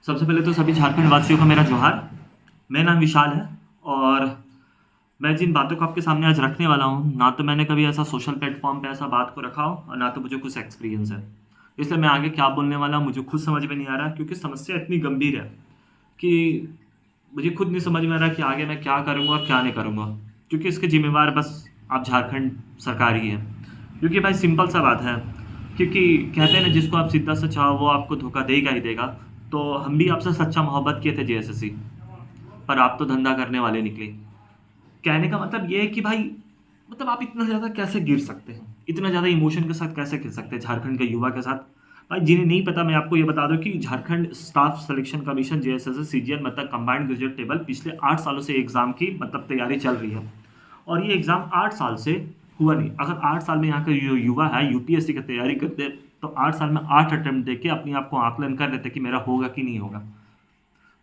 सबसे पहले तो सभी झारखंड वासियों का मेरा जोहार। मेरा नाम विशाल है और मैं जिन बातों को आपके सामने आज रखने वाला हूँ, ना तो मैंने कभी ऐसा सोशल प्लेटफॉर्म पे ऐसा बात को रखा हो और ना तो मुझे कुछ एक्सपीरियंस है। इसलिए मैं आगे क्या बोलने वाला हूँ मुझे खुद समझ में नहीं आ रहा, क्योंकि समस्या इतनी गंभीर है कि मुझे खुद नहीं समझ में आ रहा कि आगे मैं क्या करूँगा और क्या नहीं करूँगा, क्योंकि इसके जिम्मेवार बस आप झारखंड सरकार ही है। क्योंकि भाई सिंपल सा बात है, क्योंकि कहते हैं ना, जिसको आप सीधा सा चाहो वो आपको धोखा देगा ही देगा। तो हम भी आपसे सच्चा मोहब्बत किए थे जेएसएससी, पर आप तो धंधा करने वाले निकले। कहने का मतलब ये है कि भाई, मतलब आप इतना ज़्यादा कैसे गिर सकते हैं, इतना ज़्यादा इमोशन के साथ कैसे गिर सकते हैं झारखंड के युवा के साथ। भाई जिन्हें नहीं पता, मैं आपको ये बता दूं कि Jharkhand staff selection commission JSSC CGL मतलब कंबाइंड ग्रेजुएट टेबल पिछले 8 सालों से एग्ज़ाम की मतलब तैयारी चल रही है। और ये एग्ज़ाम 8 साल से हुआ नहीं। अगर 8 साल में यहाँ के जो युवा है यूपीएससी की तैयारी करते, तो 8 साल में 8 अटेम्प्ट दे के अपने आप को आकलन कर लेते कि मेरा होगा कि नहीं होगा।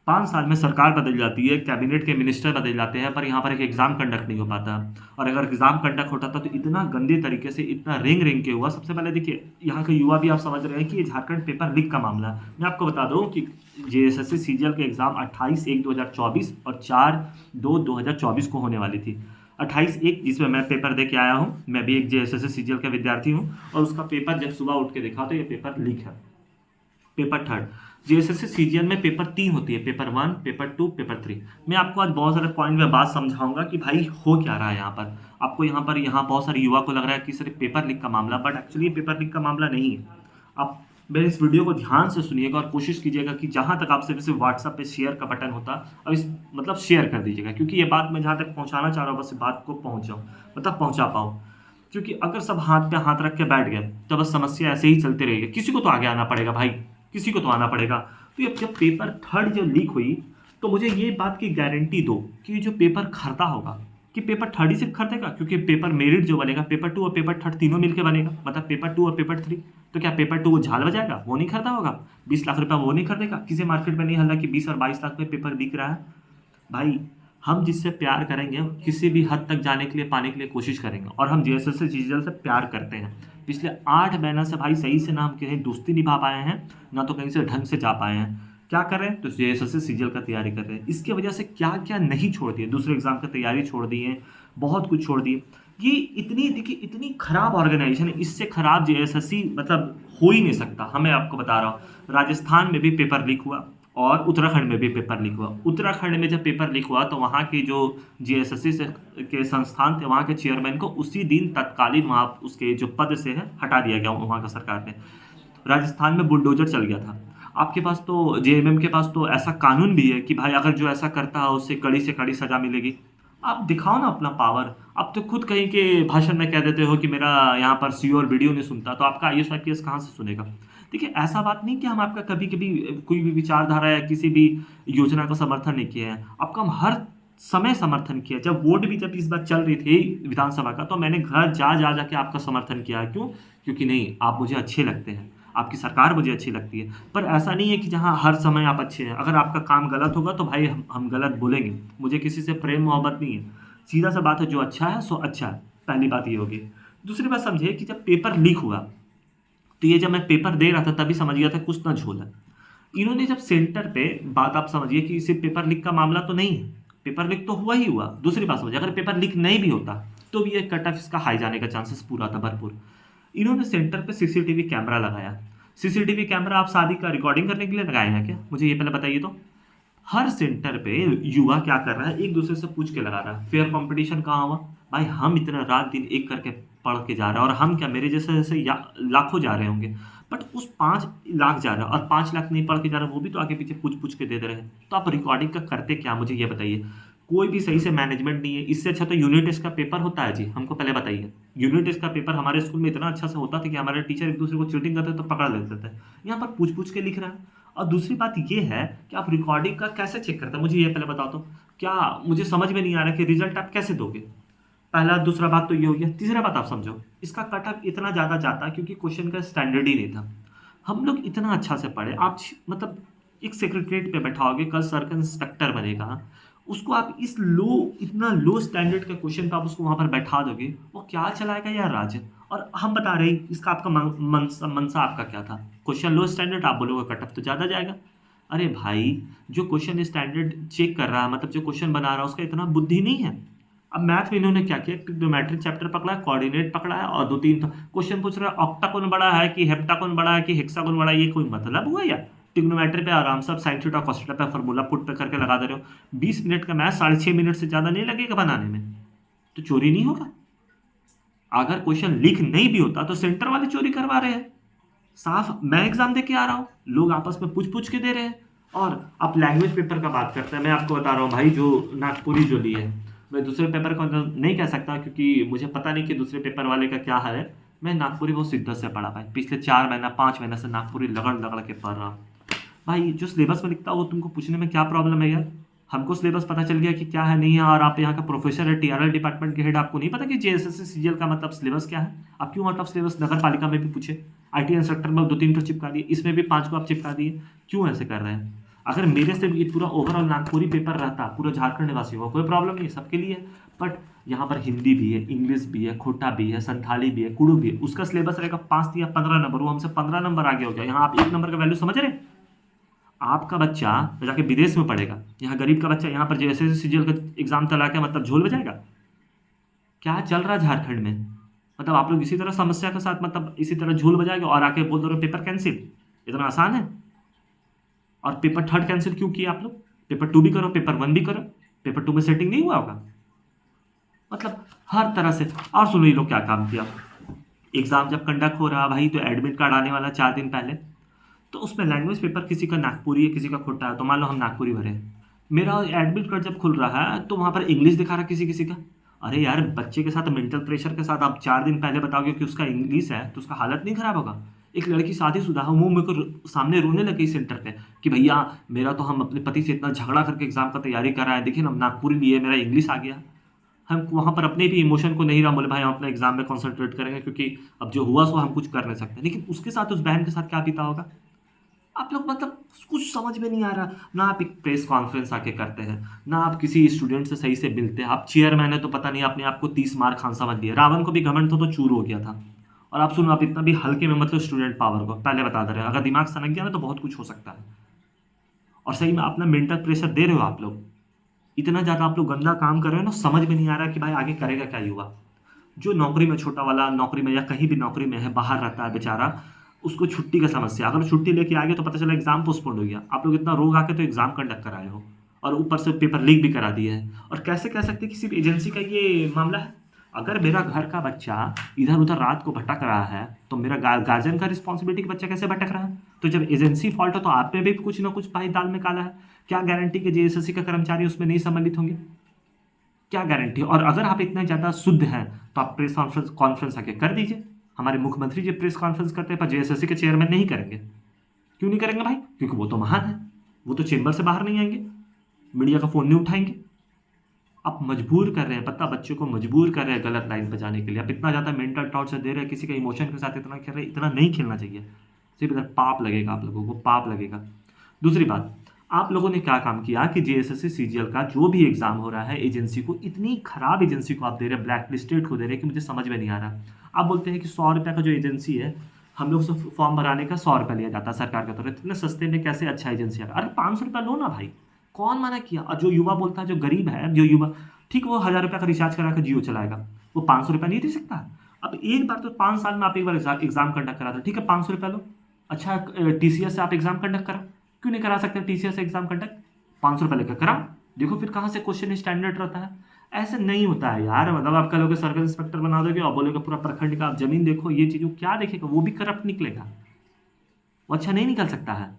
5 साल में सरकार बदल जाती है, कैबिनेट के मिनिस्टर बदल जाते हैं, पर यहाँ पर एक एग्ज़ाम कंडक्ट नहीं हो पाता। और अगर एग्ज़ाम कंडक्ट होता था तो इतना गंदे तरीके से, इतना रेंग रेंग के हुआ। सबसे पहले देखिए, यहाँ के युवा भी आप समझ रहे हैं कि ये झारखंड पेपर लीक का मामला है। मैं आपको बता दूँ कि जेएसएससी सीजीएल के एग्ज़ाम 28/1/2024 और 4/2/2024 को होने वाली थी। 28/1 जिसमें मैं पेपर दे के आया हूँ, मैं भी एक जेएसएससी सीजीएल का विद्यार्थी हूँ, और उसका पेपर जब सुबह उठ के देखा तो ये पेपर लीक है। पेपर थर्ड, जेएसएससी सीजीएल में पेपर 3 होती है, पेपर 1, पेपर 2, पेपर 3। मैं आपको आज बहुत सारे पॉइंट में बात समझाऊंगा कि भाई हो क्या रहा है यहाँ पर। आपको यहाँ बहुत सारे युवा को लग रहा है कि सिर्फ पेपर लीक का मामला, बट एक्चुअली ये पेपर लीक का मामला नहीं है। आप मेरे इस वीडियो को ध्यान से सुनिएगा और कोशिश कीजिएगा कि जहाँ तक आपसे सिर्फ व्हाट्सएप पे शेयर का बटन होता, अब इस मतलब शेयर कर दीजिएगा, क्योंकि ये बात मैं जहाँ तक पहुँचाना चाह रहा हूँ, बस इस बात को पहुँच जाऊँ, मतलब पहुँचा पाऊँ। क्योंकि अगर सब हाथ पे हाथ रख के बैठ गए तो बस समस्या ऐसे ही चलती रहेगी। किसी को तो आगे आना पड़ेगा भाई, किसी को तो आना पड़ेगा। तो ये जब पेपर थर्ड जब लीक हुई, तो मुझे ये बात की गारंटी दो कि जो पेपर खरता होगा, कि पेपर थर्ड ही सिर्फ खरीदेगा, क्योंकि पेपर मेरिट जो बनेगा पेपर 2 और पेपर थर्ड तीनों मिलकर बनेगा, मतलब पेपर 2 और पेपर 3। तो क्या पेपर 2 वो झाल बजाएगा, वो नहीं खरीदा होगा? 20 लाख रुपया वो नहीं खरीदेगा? किसी मार्केट में नहीं हल्ला कि 20 और 22 लाख में पेपर बिक रहा है। भाई, हम जिससे प्यार करेंगे किसी भी हद तक जाने के लिए, पाने के लिए कोशिश करेंगे, और हम जेएसएससी सीजीएल से प्यार करते हैं। पिछले 8 महीना से भाई सही से ना हम कहीं दोस्ती निभा पाए हैं, ना तो कहीं से ढंग से जा पाए हैं। क्या कर रहे हैं? तो जेएसएससी सीजीएल का तैयारी कर रहे हैं। इसकी वजह से क्या क्या नहीं छोड़ दिए, दूसरे एग्जाम की तैयारी छोड़ दी है, बहुत कुछ छोड़ दिए। ये इतनी, देखिए, इतनी खराब ऑर्गेनाइजेशन है, इससे खराब जेएसएससी मतलब हो ही नहीं सकता। हमें आपको बता रहा हूँ, राजस्थान में भी पेपर लीक हुआ और उत्तराखंड में भी पेपर लीक हुआ। उत्तराखंड में जब पेपर लीक हुआ तो वहाँ की जो जेएसएससी से के संस्थान थे, वहाँ के चेयरमैन को उसी दिन तत्कालीन वहाँ उसके जो पद से है हटा दिया गया वहाँ का सरकार ने। राजस्थान में बुलडोजर चल गया था। आपके पास तो जेएमएम के पास तो ऐसा कानून भी है कि भाई अगर जो ऐसा करता है उससे कड़ी से कड़ी सजा मिलेगी। आप दिखाओ ना अपना पावर। आप तो खुद कहीं के भाषण में कह देते हो कि मेरा यहाँ पर सीओ और वीडियो नहीं सुनता, तो आपका आईएएस आईपीएस कहाँ से सुनेगा? देखिए, ऐसा बात नहीं कि हम आपका कभी कभी कोई भी विचारधारा या किसी भी योजना का समर्थन नहीं किया है। आपका हम हर समय समर्थन किया। जब वोट भी जब इस बार चल रही थी विधानसभा का, तो मैंने घर जा जा जाके आपका समर्थन किया। क्यों? क्योंकि नहीं, आप मुझे अच्छे लगते हैं, आपकी सरकार मुझे अच्छी लगती है। पर ऐसा नहीं है कि जहाँ हर समय आप अच्छे हैं। अगर आपका काम गलत होगा तो भाई हम गलत बोलेंगे। मुझे किसी से प्रेम मोहब्बत नहीं है। सीधा सा बात है, जो अच्छा है सो अच्छा है। पहली बात ये होगी। दूसरी बात समझिए कि जब पेपर लीक हुआ, तो ये जब मैं पेपर दे रहा था तभी समझ गया था कुछ ना झोल है। इन्होंने जब सेंटर पे, बात आप समझिए कि सिर्फ पेपर लीक का मामला तो नहीं है, पेपर लीक तो हुआ ही हुआ। दूसरी बात समझिए, अगर पेपर लीक नहीं भी होता तो भी ये कट ऑफ इसका हाई जाने का चांसेस पूरा था, भरपूर। इन्होंने सेंटर पे सीसीटीवी कैमरा लगाया। सीसीटीवी कैमरा आप शादी का रिकॉर्डिंग करने के लिए लगाए हैं क्या? मुझे ये पहले बताइए तो। हर सेंटर पे युवा क्या कर रहा है, एक दूसरे से पूछ के लगा रहा है। फेयर कंपटीशन कहाँ हुआ? भाई, हम इतना रात दिन एक करके पढ़ के जा रहे हैं, और हम क्या, मेरे जैसे जैसे लाखों जा रहे होंगे, बट उस 5 लाख जा रहा है, और 5 लाख नहीं पढ़ के जा रहा है, वो भी तो आगे पीछे पूछ पूछ के दे रहे हैं। तो आप रिकॉर्डिंग का करते क्या, मुझे ये बताइए। कोई भी सही से मैनेजमेंट नहीं है। इससे अच्छा तो यूनिट टेस्ट का पेपर होता है जी, हमको पहले बताइए। यूनिट टेस्ट का पेपर हमारे स्कूल में इतना अच्छा से होता था कि हमारे टीचर एक दूसरे को चीटिंग करते तो पकड़ लेते थे। यहाँ पर पूछ पूछ के लिख रहा है। और दूसरी बात ये है कि आप रिकॉर्डिंग का कैसे चेक करते हैं, मुझे ये पहले बताओ तो। क्या, मुझे समझ में नहीं आ रहा कि रिजल्ट आप कैसे दोगे? पहला, दूसरा बात तो ये हो गया। तीसरा बात आप समझो, इसका कट ऑफ इतना ज़्यादा जाता है क्योंकि क्वेश्चन का स्टैंडर्ड ही नहीं था। हम लोग इतना अच्छा से पढ़े, आप मतलब एक सेक्रेटरीट पे बैठाओगे, कल सर का इंस्पेक्टर बनेगा, उसको आप इस लो, इतना लो स्टैंडर्ड का क्वेश्चन पे आप उसको वहाँ पर बैठा दोगे, वो क्या चलाएगा यार राज्य? और हम बता रहे हैं इसका आपका मनसा आपका क्या था? क्वेश्चन लो स्टैंडर्ड, आप बोलोगे कट ऑफ तो ज़्यादा जाएगा। अरे भाई, जो क्वेश्चन स्टैंडर्ड चेक कर रहा है, मतलब जो क्वेश्चन बना रहा है, उसका इतना बुद्धि नहीं है। अब मैथ में इन्होंने क्या किया, ट्रिग्नोमेट्री चैप्टर पकड़ा है, कोऑर्डिनेट पकड़ा है, और दो तीन क्वेश्चन पूछ रहा है ऑक्टागोन बड़ा है कि हेप्टागोन बड़ा है कि हेक्सागोन बड़ा है। ये कोई मतलब हुआ या? ट्रिग्नोमेट्री पे आराम से साइन थीटा कॉस थीटा पे फॉर्मूला पुट पे करके लगा दे रहे हो। 20 मिनट का मैथ 6.5 मिनट से ज़्यादा नहीं लगेगा बनाने में, तो चोरी नहीं होगा। अगर क्वेश्चन लीक नहीं भी होता तो सेंटर वाले चोरी करवा रहे हैं। साफ मैं एग्जाम दे के आ रहा हूँ, लोग आपस में पूछ पूछ के दे रहे हैं। और आप लैंग्वेज पेपर का बात करते हैं, मैं आपको बता रहा हूँ भाई, जो नागपुरी जो ली है, मैं दूसरे पेपर का नहीं कह सकता क्योंकि मुझे पता नहीं कि दूसरे पेपर वाले का क्या हाल है। मैं नागपुरी बहुत शिद्दत से पढ़ा भाई, पिछले 4 महीना 5 महीना से नागपुरी लगड़ लगड़ के पढ़ रहा हूँ। भाई जो सिलेबस में लिखता है वो तुमको पूछने में क्या प्रॉब्लम है यार? हमको सिलेबस पता चल गया कि क्या है नहीं है, और आप यहाँ का प्रोफेसर है, टीआरएल डिपार्टमेंट के हेड, आपको नहीं पता कि जेएसएससी सीजीएल का मतलब सिलेबस क्या है? आप क्यों आउट ऑफ सिलेबस नगर पालिका में भी पूछे, आईटी इंस्ट्रक्टर में 2-3 को चिपका दिए, इसमें भी 5 को आप चिपका दिए, क्यों ऐसे कर रहे हैं? अगर मेरे से ये पूरा ओवरऑल नागपुरी पेपर रहता पूरा झारखंड निवासी को कोई प्रॉब्लम नहीं है, सबके लिए है। बट यहाँ पर हिंदी भी है, इंग्लिश भी है, खोटा भी है, संथाली भी है, कुड़ू भी है, उसका सिलेबस रहेगा 5 या 15 नंबर, वो हमसे 15 नंबर आगे हो गया। यहाँ आप 1 नंबर का वैल्यू समझ रहे हैं? आपका बच्चा जाके विदेश में पढ़ेगा, यहाँ गरीब का बच्चा यहाँ पर जैसे सीजीएल का एग्जाम चला के मतलब झोल बजाएगा? क्या चल रहा है झारखंड में? मतलब आप लोग इसी तरह समस्या के साथ मतलब इसी तरह झोल बजाएगा और आके बोल दो रहे पेपर कैंसिल? इतना आसान है? और पेपर थर्ड कैंसिल क्यों किया आप लोग? पेपर 2 भी करो, पेपर 1 भी करो, पेपर 2 में सेटिंग नहीं हुआ होगा? मतलब हर तरह से। और सुनो ये लोग क्या काम किया, एग्जाम जब कंडक्ट हो रहा भाई तो एडमिट कार्ड आने वाला 4 दिन पहले, तो उसमें लैंग्वेज पेपर किसी का नागपुरी है किसी का खोटा है, तो मान लो हम नागपुरी भरे, मेरा एडमिट कार्ड जब खुल रहा है तो वहाँ पर इंग्लिश दिखा रहा है किसी किसी का। अरे यार, बच्चे के साथ मेंटल प्रेशर के साथ आप 4 दिन पहले बताओगे कि उसका इंग्लिश है तो उसका हालत नहीं खराब होगा? एक लड़की शादीशुदा है, वो मेरे को सामने रोने लगी सेंटर पे कि भैया मेरा तो हम अपने पति से इतना झगड़ा करके एग्जाम का तैयारी कर रहा है, देखिए ना नागपुरी लिए मेरा इंग्लिश आ गया। हम वहाँ पर अपने भी इमोशन को नहीं रहा, बोले भाई हम अपने एग्जाम में कॉन्सेंट्रेट करेंगे क्योंकि अब जो हुआ सो हम कुछ कर नहीं सकते। लेकिन उसके साथ उस बहन के साथ क्या बीता होगा? आप लोग मतलब कुछ समझ में नहीं आ रहा ना। आप एक प्रेस कॉन्फ्रेंस आके करते हैं, ना आप किसी स्टूडेंट से सही से मिलते हैं। आप चेयरमैन है तो पता नहीं आपने आपको 30 मार्क खान समझ लिया। रावण को भी घमंड था तो चूर हो गया था। और आप सुनो, आप इतना भी हल्के में मतलब स्टूडेंट पावर को पहले बता दे रहे हैं, अगर दिमाग सनक गया ना तो बहुत कुछ हो सकता है। और सही में अपना मेंटल प्रेशर दे रहे हो आप लोग, इतना ज़्यादा आप लोग गंदा काम कर रहे हो ना, समझ में नहीं आ रहा कि भाई आगे करेगा क्या युवा। जो नौकरी में छोटा वाला नौकरी में या कहीं भी नौकरी में है, बाहर रहता है बेचारा, उसको छुट्टी का समस्या, अगर छुट्टी लेके आ गया तो पता चला एग्जाम पोस्टपोन हो गया। आप लोग इतना रोग आके तो एग्जाम कंडक्ट कराए हो और ऊपर से पेपर लीक भी करा दिए हैं। और कैसे कह सकते हैं कि सिर्फ एजेंसी का ये मामला है? अगर मेरा घर का बच्चा इधर उधर रात को भटक रहा है तो मेरा गार्जियन का रिस्पॉन्सिबिलिटी कि बच्चा कैसे भटक रहा है? तो जब एजेंसी फॉल्ट है तो आप में भी कुछ ना कुछ भाई दाल में काला है। क्या गारंटी कि जेएसएससी का कर्मचारी उसमें नहीं सम्मिलित होंगे? क्या गारंटी? और अगर आप इतने ज़्यादा शुद्ध हैं तो आप प्रेस कॉन्फ्रेंस आके कर दीजिए। हमारे मुख्यमंत्री जी प्रेस कॉन्फ्रेंस करते हैं पर जेएसएससी के चेयरमैन नहीं करेंगे। क्यों नहीं करेंगे भाई? क्योंकि वो तो महान है, वो तो चेंबर से बाहर नहीं आएंगे, मीडिया का फ़ोन नहीं उठाएंगे। आप मजबूर कर रहे हैं, पता बच्चों को मजबूर कर रहे हैं गलत लाइन पर जाने के लिए। आप इतना ज़्यादा मेंटल टॉर्चर दे रहे हैं, किसी का इमोशन के साथ इतना खेल रहे हैं, इतना नहीं खेलना चाहिए। सिर्फ इधर पाप लगेगा, आप लोगों को पाप लगेगा। दूसरी बात, आप लोगों ने क्या काम किया कि जेएसएससी सीजीएल का जो भी एग्जाम हो रहा है एजेंसी को, इतनी खराब एजेंसी को आप दे रहे हैं, ब्लैक लिस्टेड को दे रहे हैं कि मुझे समझ में नहीं आ रहा। आप बोलते हैं कि 100 रुपये का जो एजेंसी है, हम लोग से फॉर्म भराने का 100 रुपये लिया जाता है सरकार के तरफ, इतने सस्ते में कैसे अच्छा एजेंसी आ रहा है? अरे 500 रुपये लो ना भाई, कौन मना किया? और जो युवा बोलता है, जो गरीब है, जो युवा, ठीक वो 1000 रुपये का रिचार्ज करा कर जियो चलाएगा, वो 500 रुपये नहीं दे सकता? अब एक बार तो 5 साल में आप एक बार एग्जाम कंडक्ट करा दो, ठीक है 500 रुपये लो। अच्छा टीसीएस से आप एग्जाम कंडक्ट करा, क्यों नहीं करा सकते टीसीएस से एग्जाम कंडक्ट? 500 रुपये लेकर करा, देखो फिर कहाँ से क्वेश्चन स्टैंडर्ड रहता है। ऐसे नहीं होता है यार। मतलब आप कहोगे सर्कल इंस्पेक्टर बना दोगे और बोलोगे पूरा प्रखंड का आप जमीन देखो, ये चीज़, वो क्या देखेगा? वो भी करप्ट निकलेगा, वो अच्छा नहीं निकल सकता है।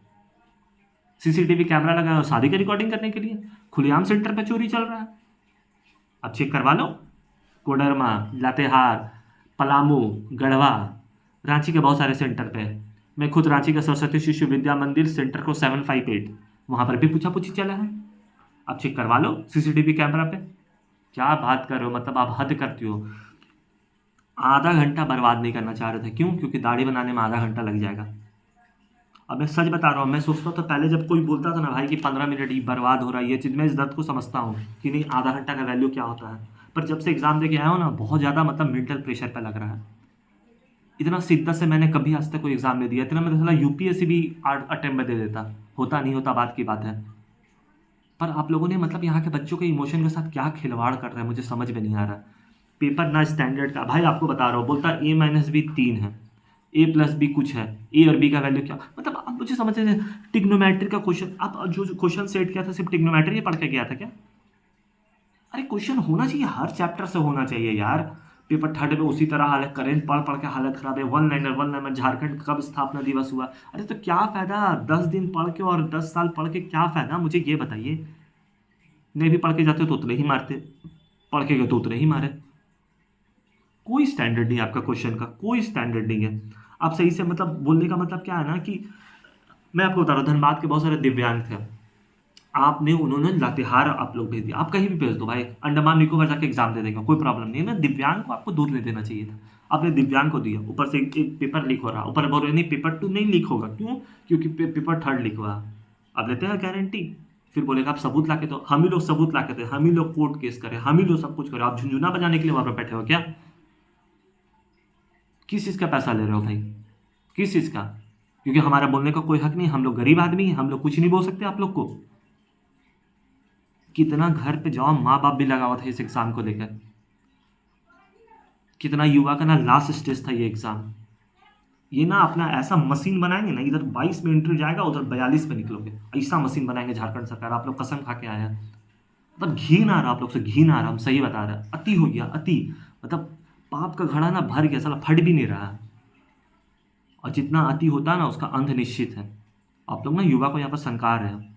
सीसीटीवी कैमरा लगाया शादी की रिकॉर्डिंग करने के लिए, खुलेआम सेंटर पे चोरी चल रहा है। अब चेक करवा लो, कोडरमा, लातेहार, पलामू, गढ़वा, रांची के बहुत सारे सेंटर पे। मैं खुद रांची का सरस्वती शिशु विद्या मंदिर सेंटर को 758, वहाँ पर भी पूछा पूछी चला है। आप चेक करवा लो सीसीटीवी कैमरा पे। क्या बात कर रहे हो, मतलब आप हद करती हो। आधा घंटा बर्बाद नहीं करना चाह रहे थे, क्यों? क्योंकि दाढ़ी बनाने में आधा घंटा लग जाएगा। अब मैं सच बता रहा हूँ, मैं सोचता था पहले जब कोई बोलता था ना भाई कि 15 मिनट ही बर्बाद हो रहा है, ये चीज़ मैं इस दर्द को समझता हूँ कि नहीं आधा घंटा का वैल्यू क्या होता है। पर जब से एग्ज़ाम दे के आया हूँ ना, बहुत ज़्यादा मतलब मेंटल प्रेशर पे लग रहा है। इतना शिद्दत से मैंने कभी आज तक कोई एग्ज़ाम नहीं दिया, इतना मैं तो साला यूपीएससी भी 8 अटेम्प्ट में दे देता। होता नहीं होता बात की बात है। पर आप लोगों ने मतलब यहाँ के बच्चों के इमोशन के साथ क्या खिलवाड़ कर रहे हैं मुझे समझ में नहीं आ रहा। पेपर ना स्टैंडर्ड का, भाई आपको बता रहा हूँ, बोलता ए माइनस बी 3 है, ए प्लस बी कुछ है, ए और बी का वैल्यू क्या, मतलब आप मुझे समझ रहे हैं। टिग्नोमेट्री का क्वेश्चन, आप जो क्वेश्चन सेट किया था सिर्फ टिग्नोमेट्री पढ़ के गया था क्या? अरे क्वेश्चन होना चाहिए, हर चैप्टर से होना चाहिए यार। पेपर थर्ड में उसी तरह हालत, करेंट पढ़ पढ़ के हालत खराब है। वन लाइनर झारखंड कब स्थापना दिवस हुआ? अरे तो क्या फायदा 10 दिन पढ़ के और 10 साल पढ़ के, क्या फायदा मुझे ये बताइए। नहीं भी पढ़ के जाते तो उतने ही मारते, पढ़ के गए तो उतने ही मारे। कोई स्टैंडर्ड नहीं है आपका क्वेश्चन का, कोई स्टैंडर्ड नहीं है। आप सही से मतलब बोलने का मतलब क्या है ना कि मैं आपको बता रहा हूँ, धनबाद के बहुत सारे दिव्यांग थे, आपने उन्होंने लातेहार आप लोग भेज दिया। आप कहीं भी भेज दो भाई, अंडमान निकोबार जाके एग्जाम दे देगा, कोई प्रॉब्लम नहीं है ना। दिव्यांग को आपको दूर नहीं देना चाहिए था, आपने दिव्यांग को दिया। ऊपर से एक पेपर लीक हो रहा, ऊपर बोल रहे नहीं पेपर 2 नहीं लीक होगा, क्यों? क्योंकि पेपर थर्ड लीक हुआ। आप लेते हैं गारंटी, फिर बोलेगा आप सबूत ला के, तो हम ही लोग सबूत ला के थे, हम ही लोग कोर्ट केस करें, हम ही लोग सब कुछ करें। आप झुंझुना बजाने के लिए वहां पर बैठे हो क्या? किस चीज़ का पैसा ले रहे हो भाई? किस चीज़ का? क्योंकि हमारा बोलने का कोई हक नहीं, हम लोग गरीब आदमी हैं, हम लोग कुछ नहीं बोल सकते आप लोग को। कितना घर पे जाओ, माँ बाप भी लगा हुआ था इस एग्ज़ाम को लेकर। कितना युवा का ना लास्ट स्टेज था ये एग्ज़ाम। ये ना अपना ऐसा मशीन बनाएंगे ना, इधर 22 में इंटरव्यू जाएगा, उधर 42 में निकलोगे, ऐसा मशीन बनाएंगे झारखंड सरकार। आप लोग कसम खा के आया, मतलब घिन आ रहा, आप लोग से घिन आ रहा, हम सही बता रहे हैं। अति हो गया, अति। मतलब पाप का घड़ा ना भर गया, साला फट भी नहीं रहा है। और जितना अति होता है ना उसका अंत निश्चित है। आप लोग ना युवा को यहाँ पर संकार है।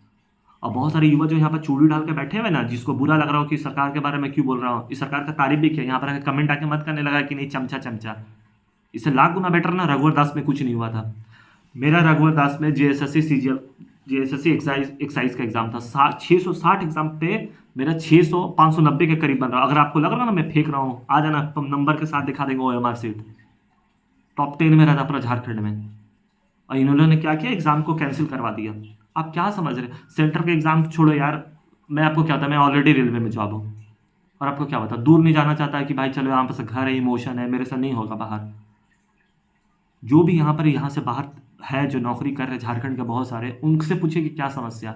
और बहुत सारे युवा जो यहाँ पर चूड़ी डाल के बैठे हुए ना, जिसको बुरा लग रहा हो कि सरकार के बारे में क्यों बोल रहा हूँ, इस सरकार का तारीफ भी किया, यहाँ पर आके कमेंट आके मत करने लगा कि नहीं चमचा चमचा। इससे लाख गुना बेटर ना रघुवर दास में कुछ नहीं हुआ था। मेरा रघुवर दास में जेएसएससी सीजीएल जेएसएससी एक्साइज का एग्जाम था, 660 एग्जाम पे मेरा 600 590 के करीब बन रहा। अगर आपको लग रहा ना मैं फेंक रहा हूँ, आ जाना, नंबर के साथ दिखा देंगे ओएमआर सीट। टॉप 10 में रहा था पूरा झारखंड में। और इन्होंने क्या किया, एग्जाम को कैंसिल करवा दिया। आप क्या समझ रहे? सेंटर के एग्जाम छोड़ो यार, मैं आपको क्या था, मैं ऑलरेडी रेलवे में जॉब हूँ, और आपको क्या बता, दूर नहीं जाना चाहता है कि भाई चलो यहाँ पर से घर है, इमोशन है, मेरे से नहीं होगा बाहर। जो भी यहाँ पर यहाँ से बाहर है, जो नौकरी कर रहे हैं झारखंड के बहुत सारे, उनसे पूछे कि क्या समस्या।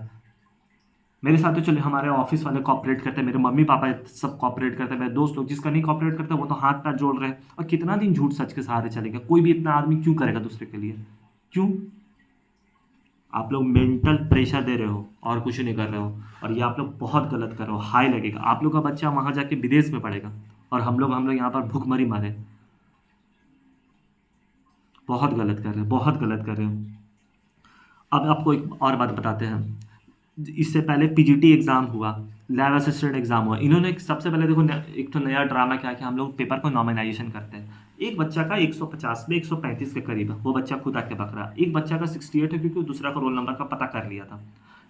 मेरे साथ तो चलो हमारे ऑफिस वाले कॉपरेट करते हैं, मेरे मम्मी पापा सब कॉपरेट करते हैं, मेरे दोस्त लोग, जिसका नहीं कॉपरेट करते वो तो हाथ पैर जोड़ रहे हैं। और कितना दिन झूठ सच के सहारे चलेगा? कोई भी इतना आदमी क्यों करेगा दूसरे के लिए? क्यों? आप लोग मेंटल प्रेशर दे रहे हो और कुछ नहीं कर रहे हो, और ये आप लोग बहुत गलत कर रहे हो। हाई लगेगा, आप लोग का बच्चा वहाँ जाके विदेश में पढ़ेगा, और हम लोग यहाँ पर भूखमरी मारे। बहुत गलत कर रहे हो, बहुत गलत कर रहे हो। अब आपको एक और बात बताते हैं। इससे पहले पीजीटी एग्ज़ाम हुआ, लैब असिस्टेंट एग्ज़ाम हुआ। इन्होंने सबसे पहले देखो एक तो नया ड्रामा क्या कि हम लोग पेपर को नॉमिनाइजेशन करते हैं। एक बच्चा का 150 में 135 के करीब है, वो बच्चा खुद आके बक रहा है। एक बच्चा का 68 है, क्योंकि दूसरा का रोल नंबर का पता कर लिया था।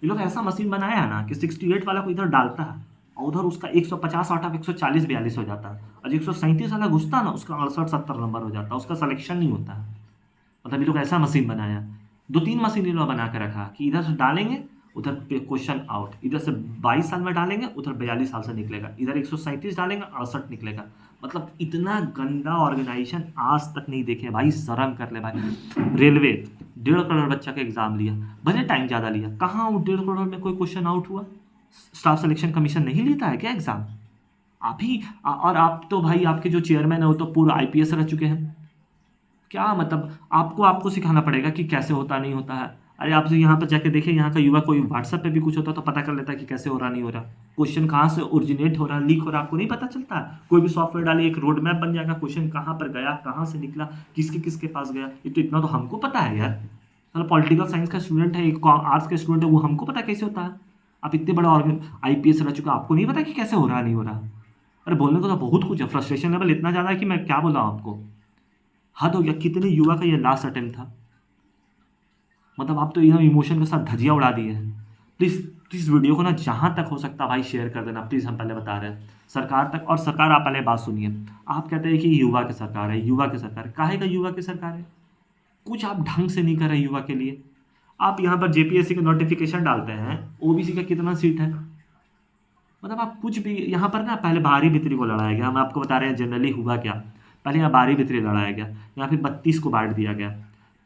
ये लोग ऐसा मशीन बनाया है ना कि 68 वाला को इधर डालता है, और उधर उसका 150 आउट ऑफ 140 42 हो जाता है, और 137 वाला घुसता है ना, उसका 68 70 नंबर हो जाता है, उसका सिलेक्शन नहीं होता है। मतलब ये लोग ऐसा मशीन बनाया, 2-3 मशीन ये लोग बना के रखा कि इधर से डालेंगे उधर पे क्वेश्चन आउट, इधर से 22 साल में डालेंगे उधर 42 साल से निकलेगा, इधर 137 डालेंगे 68 निकलेगा। मतलब इतना गंदा ऑर्गेनाइजेशन आज तक नहीं देखे भाई, शर्म कर ले भाई। रेलवे 1.5 करोड़ बच्चा का एग्जाम लिया, भले टाइम ज़्यादा लिया, कहाँ 1.5 करोड़ में कोई क्वेश्चन आउट हुआ? स्टाफ सिलेक्शन कमीशन नहीं लेता है क्या एग्जाम? आप ही और आप तो भाई, आपके जो चेयरमैन है वो तो पूरा आईपीएस रह चुके हैं। क्या मतलब आपको आपको सिखाना पड़ेगा कि कैसे होता नहीं होता है? अरे आप यहाँ पर जाके देखें, यहाँ का युवा कोई व्हाट्सएप पे भी कुछ होता तो पता कर लेता है कि कैसे हो रहा नहीं हो रहा, क्वेश्चन कहाँ से ओरिजिनेट हो रहा, लीक हो रहा, आपको नहीं पता चलता। कोई भी सॉफ्टवेयर डालिए, एक रोड मैप बन जाएगा, क्वेश्चन कहाँ पर गया, कहाँ से निकला, किसके किसके पास गया। ये तो इतना तो हमको पता है यार। मतलब पॉलिटिकल साइंस का स्टूडेंट है, एक आर्ट्स का स्टूडेंट है, वो हमको पता कैसे होता है। आप इतने बड़ा आईपीएस रह चुका, आपको नहीं पता कि कैसे हो रहा नहीं हो रहा? अरे बोलने को तो बहुत कुछ है, फ्रस्ट्रेशन लेवल इतना ज़्यादा है कि मैं क्या बोला आपको, हद हो गया। कितने युवा का ये लास्ट अटेम्प्ट था, मतलब आप तो एकदम इमोशन के साथ धजिया उड़ा दिए हैं। प्लीज़ वीडियो को ना जहाँ तक हो सकता भाई शेयर कर देना प्लीज़। हम पहले बता रहे हैं सरकार तक, और सरकार आप पहले बात सुनिए। आप कहते हैं कि युवा की सरकार है, युवा की सरकार है, काहे का युवा की सरकार है? कुछ आप ढंग से नहीं कर रहे युवा के लिए। आप यहाँ पर जेपीएससी का नोटिफिकेशन डालते हैं, ओबीसी का कितना सीट है, मतलब आप कुछ भी यहाँ पर ना पहले बाहरी भीतरी को लड़ाया गया। हम आपको बता रहे हैं जनरली हुआ क्या। पहले यहाँ 12 भितरे लड़ाया गया, यहाँ फिर 32 को बांट दिया गया।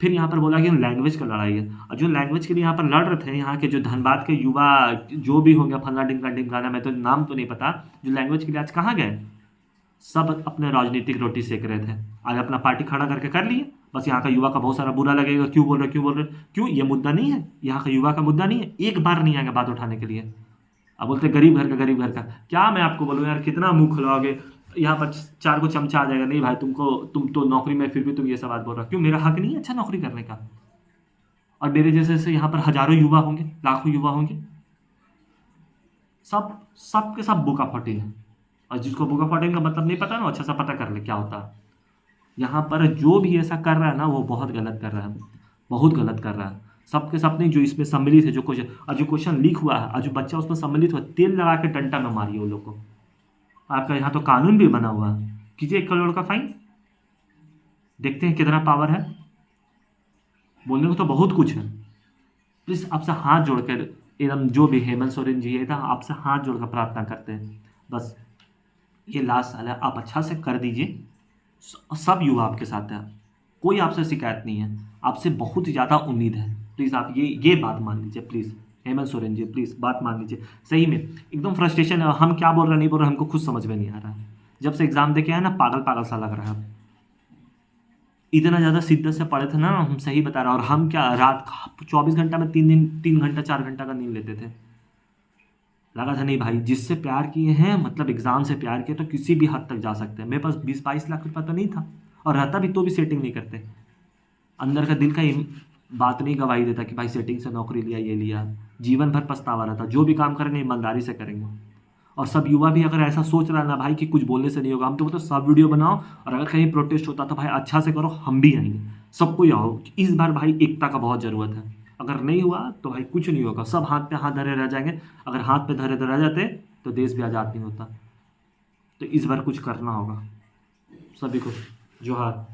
फिर यहाँ पर बोला कि लैंग्वेज का लड़ाई है, और जो लैंग्वेज के लिए यहाँ पर लड़ रहे थे, यहाँ के जो धनबाद के युवा जो भी होंगे, फल्ला ढिमका ढिमकाना, मैं तो नाम तो नहीं पता, जो लैंग्वेज के लिए आज कहाँ गए? सब अपने राजनीतिक रोटी सेक रहे थे। आज अपना पार्टी खड़ा करके कर लिए, बस यहाँ का युवा का बहुत सारा बुरा लगेगा, क्यों बोल रहे क्यों बोल रहे क्यों? ये मुद्दा नहीं है, यहाँ का युवा का मुद्दा नहीं है, एक बार नहीं आएगा बात उठाने के लिए। अब बोलते गरीब घर का, गरीब घर का क्या मैं आपको बोलूँ यार, कितना मुंह खुलवाओगे? यहाँ पर 4 को चमचा आ जाएगा, नहीं भाई तुम तो नौकरी में, फिर भी तुम ये सब बात बोल रहे हो, क्यों? मेरा हक नहीं है अच्छा नौकरी करने का? और मेरे जैसे यहाँ पर हजारों युवा होंगे, लाखों युवा होंगे, सब सब के सब बुका फटेंगे। और जिसको बुका फटेंगे का मतलब नहीं पता ना, अच्छा सा पता कर ले क्या होता है। यहाँ पर जो भी ऐसा कर रहा है ना, वो बहुत गलत कर रहा है, बहुत गलत कर रहा है। सबके सब नहीं, जो इसमें सम्मिलित है, जो क्वेश्चन, और जो क्वेश्चन लीक हुआ है, और जो बच्चा उसमें सम्मिलित हुआ, तेल लगा के डंडा में मारिए वो लोग को। आपका यहाँ तो कानून भी बना हुआ है, कीजिए 1 करोड़ का फाइन, देखते हैं कितना पावर है। बोलने को तो बहुत कुछ है। प्लीज़ आपसे हाथ जोड़कर, एकदम जो भी हेमंत सोरेन जी है, आपसे हाथ जोड़कर प्रार्थना करते हैं, बस ये लास्ट साल है, आप अच्छा से कर दीजिए। सब युवा आपके साथ है, कोई आपसे शिकायत नहीं है, आपसे बहुत ज़्यादा उम्मीद है। प्लीज़ आप ये बात मान लीजिए, प्लीज़ हेमंत सोरेन जी, प्लीज़ बात मान लीजिए। सही में एकदम फ्रस्ट्रेशन है, हम क्या बोल रहे हैं नहीं बोल रहे, हमको खुद समझ में नहीं आ रहा है। जब से एग्ज़ाम दे के आया ना, पागल पागल सा लग रहा है। इतना ज़्यादा शिद्दत से पढ़े थे ना, हम सही बता रहे हैं। और हम क्या रात 24 घंटा में 3 घंटा 4 घंटा का नींद लेते थे। लगा था नहीं भाई, जिससे प्यार किए हैं, मतलब एग्ज़ाम से प्यार किए, तो किसी भी हद तक जा सकते हैं। मेरे पास 20-22 लाख रुपया तो नहीं था, और रहता भी तो भी सेटिंग नहीं करते। अंदर का दिल का बात नहीं गवाही देता कि भाई सेटिंग से नौकरी लिया, ये लिया। जीवन भर पछतावा रहता। जो भी काम करेंगे ईमानदारी से करेंगे। और सब युवा भी अगर ऐसा सोच रहा है ना भाई कि कुछ बोलने से नहीं होगा, हम तो मतलब सब वीडियो बनाओ, और अगर कहीं प्रोटेस्ट होता तो भाई अच्छा से करो, हम भी आएंगे, सबको ही आओ। इस बार भाई एकता का बहुत ज़रूरत है। अगर नहीं हुआ तो भाई कुछ नहीं होगा, सब हाथ पे हाथ धरे रह जाएंगे। अगर हाथ पे धरे रह जाते तो देश भी आज़ाद नहीं होता। तो इस बार कुछ करना होगा सभी को। जोहार।